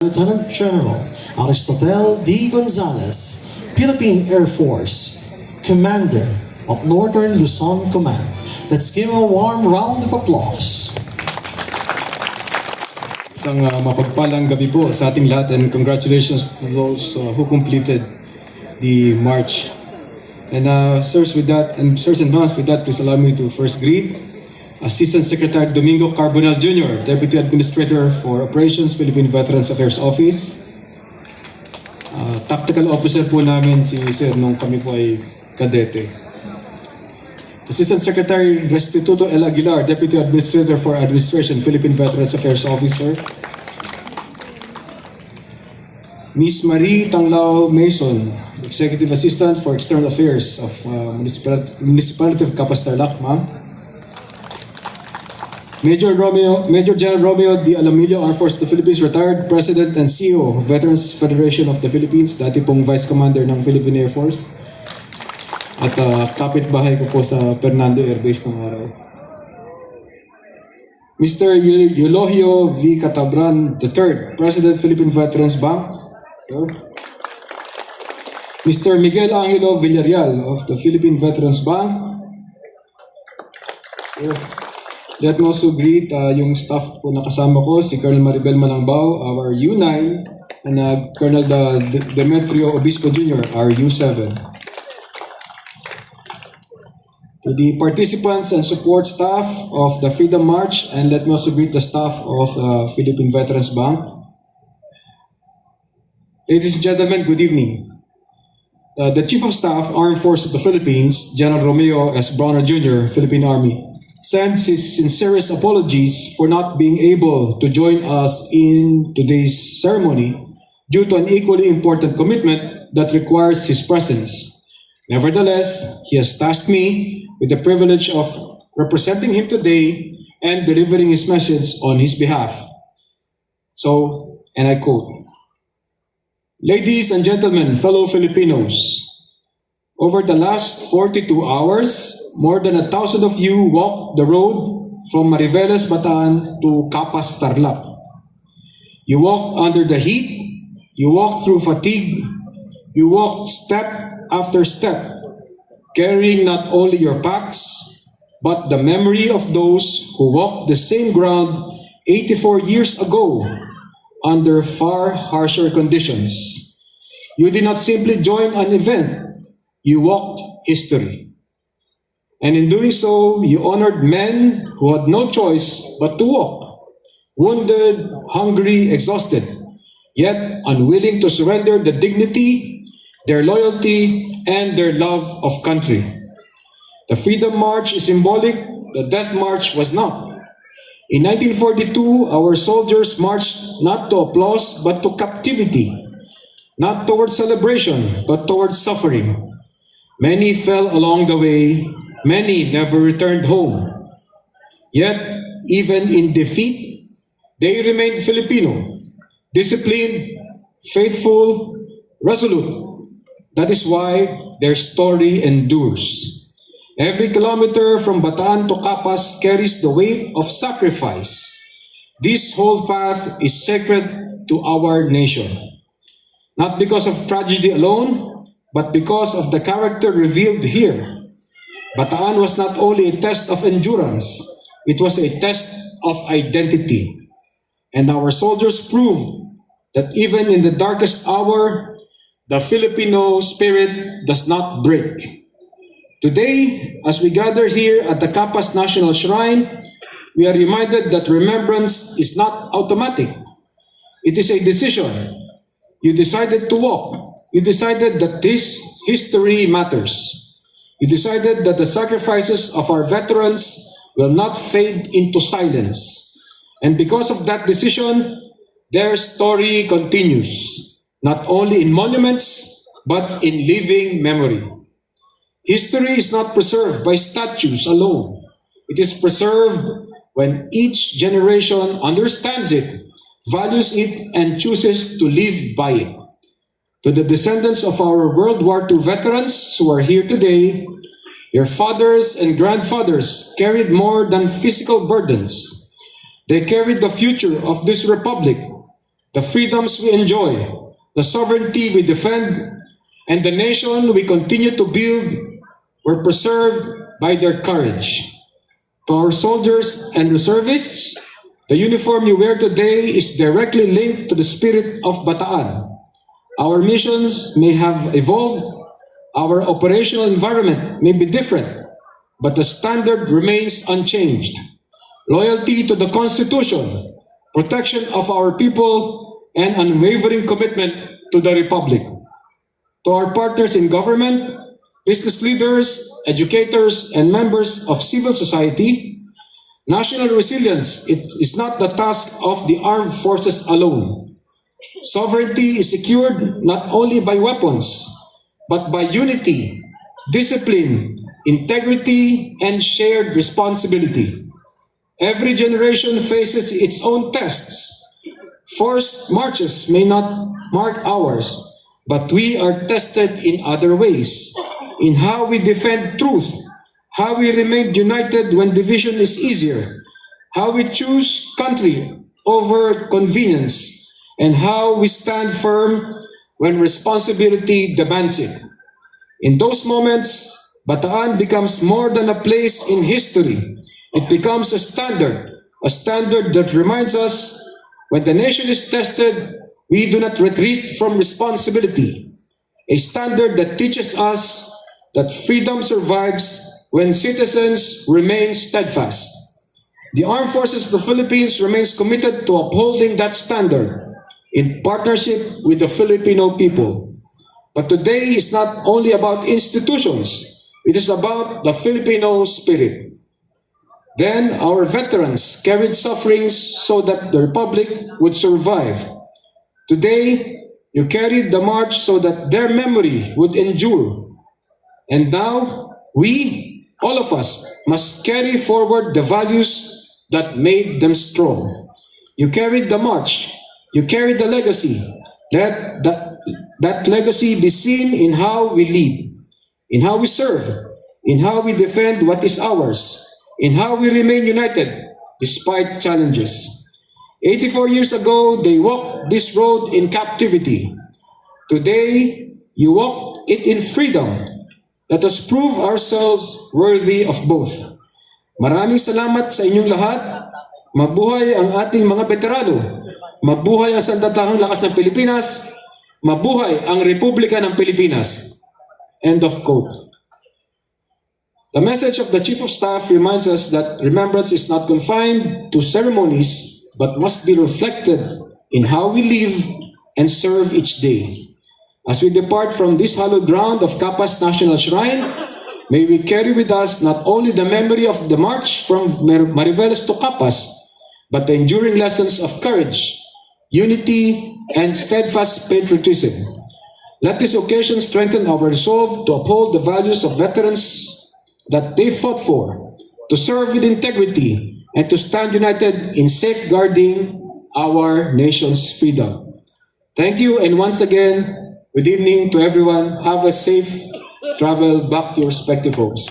Lieutenant General Aristotel D. Gonzalez, Philippine Air Force, Commander of Northern Luzon Command. Let's give him a warm round of applause. Isang mapagpalang gabi po sa ating lahat, and congratulations to those who completed the march. And sirs and ma'ams, with that, please allow me to first greet Assistant Secretary Domingo Carbonell Jr., Deputy Administrator for Operations, Philippine Veterans Affairs Office. Tactical Officer po namin si Sir nung kami po ay kadete. Assistant Secretary Restituto L. Aguilar, Deputy Administrator for Administration, Philippine Veterans Affairs Officer. Ms. Marie Tanglao Mason, Executive Assistant for External Affairs of Municipality of Capas Tarlac, ma'am. Major General Romeo D. Alamilio, Armed Forces of the Philippines, retired President and CEO of Veterans Federation of the Philippines, dati pong Vice Commander ng Philippine Air Force. At kapitbahay ko po sa Fernando Air Base ng araw. Mr. Eulogio V. Catabran III, President, Philippine Veterans Bank. Sir. Mr. Miguel Angelo Villarreal of the Philippine Veterans Bank. Sir. Let me also greet yung staff po na kasama ko, si Colonel Maribel Malangbao, our U9, and Colonel Demetrio Obispo Jr., our U7. To the participants and support staff of the Freedom March, and let me also greet the staff of Philippine Veterans Bank. Ladies and gentlemen, good evening. The Chief of Staff, Armed Forces of the Philippines, General Romeo S. Brawner Jr., Philippine Army, sends his sincerest apologies for not being able to join us in today's ceremony due to an equally important commitment that requires his presence. Nevertheless, he has tasked me with the privilege of representing him today and delivering his message on his behalf. So, and I quote, "Ladies and gentlemen, fellow Filipinos, over the last 42 hours, more than 1,000 of you walked the road from Mariveles, Bataan to Capas, Tarlac. You walked under the heat, you walked through fatigue, you walked step after step, carrying not only your packs, but the memory of those who walked the same ground 84 years ago under far harsher conditions. You did not simply join an event, you walked history. And in doing so, you honored men who had no choice but to walk, wounded, hungry, exhausted, yet unwilling to surrender the dignity, their loyalty, and their love of country. The Freedom March is symbolic, the Death March was not. In 1942, our soldiers marched not to applause but to captivity, not towards celebration but towards suffering. Many fell along the way, many never returned home. Yet, even in defeat, they remained Filipino, disciplined, faithful, resolute. That is why their story endures. Every kilometer from Bataan to Capas carries the weight of sacrifice. This whole path is sacred to our nation. Not because of tragedy alone, but because of the character revealed here. Bataan was not only a test of endurance, it was a test of identity. And our soldiers proved that even in the darkest hour, the Filipino spirit does not break. Today, as we gather here at the Capas National Shrine, we are reminded that remembrance is not automatic. It is a decision. You decided to walk. You decided that this history matters. You decided that the sacrifices of our veterans will not fade into silence. And because of that decision, their story continues, not only in monuments, but in living memory. History is not preserved by statues alone. It is preserved when each generation understands it, values it, and chooses to live by it. To the descendants of our World War II veterans who are here today, your fathers and grandfathers carried more than physical burdens. They carried the future of this republic, the freedoms we enjoy, the sovereignty we defend, and the nation we continue to build were preserved by their courage. To our soldiers and reservists, the uniform you wear today is directly linked to the spirit of Bataan. Our missions may have evolved, our operational environment may be different, but the standard remains unchanged. Loyalty to the Constitution, protection of our people, and unwavering commitment to the Republic. To our partners in government, business leaders, educators, and members of civil society, national resilience is not the task of the armed forces alone. Sovereignty is secured not only by weapons, but by unity, discipline, integrity, and shared responsibility. Every generation faces its own tests. Forced marches may not mark ours, but we are tested in other ways, in how we defend truth, how we remain united when division is easier, how we choose country over convenience, and how we stand firm when responsibility demands it. In those moments, Bataan becomes more than a place in history. It becomes a standard that reminds us when the nation is tested, we do not retreat from responsibility. A standard that teaches us that freedom survives when citizens remain steadfast. The Armed Forces of the Philippines remains committed to upholding that standard in partnership with the Filipino people. But today is not only about institutions, it is about the Filipino spirit. Then our veterans carried sufferings so that the Republic would survive. Today, you carried the march so that their memory would endure. And now, we, all of us, must carry forward the values that made them strong. You carried the march. You carried the legacy. Let that legacy be seen in how we lead, in how we serve, in how we defend what is ours, in how we remain united despite challenges. 84 years ago, they walked this road in captivity. Today, you walk it in freedom. Let us prove ourselves worthy of both. Maraming salamat sa inyong lahat. Mabuhay ang ating mga veterano. Mabuhay ang sandatahang lakas ng Pilipinas. Mabuhay ang Republika ng Pilipinas. End of quote. The message of the Chief of Staff reminds us that remembrance is not confined to ceremonies, but must be reflected in how we live and serve each day. As we depart from this hallowed ground of Capas National Shrine, may we carry with us not only the memory of the march from Mariveles to Capas, but the enduring lessons of courage, unity, and steadfast patriotism. Let this occasion strengthen our resolve to uphold the values of veterans that they fought for, to serve with integrity, and to stand united in safeguarding our nation's freedom. Thank you, and once again, good evening to everyone. Have a safe travel back to your respective homes.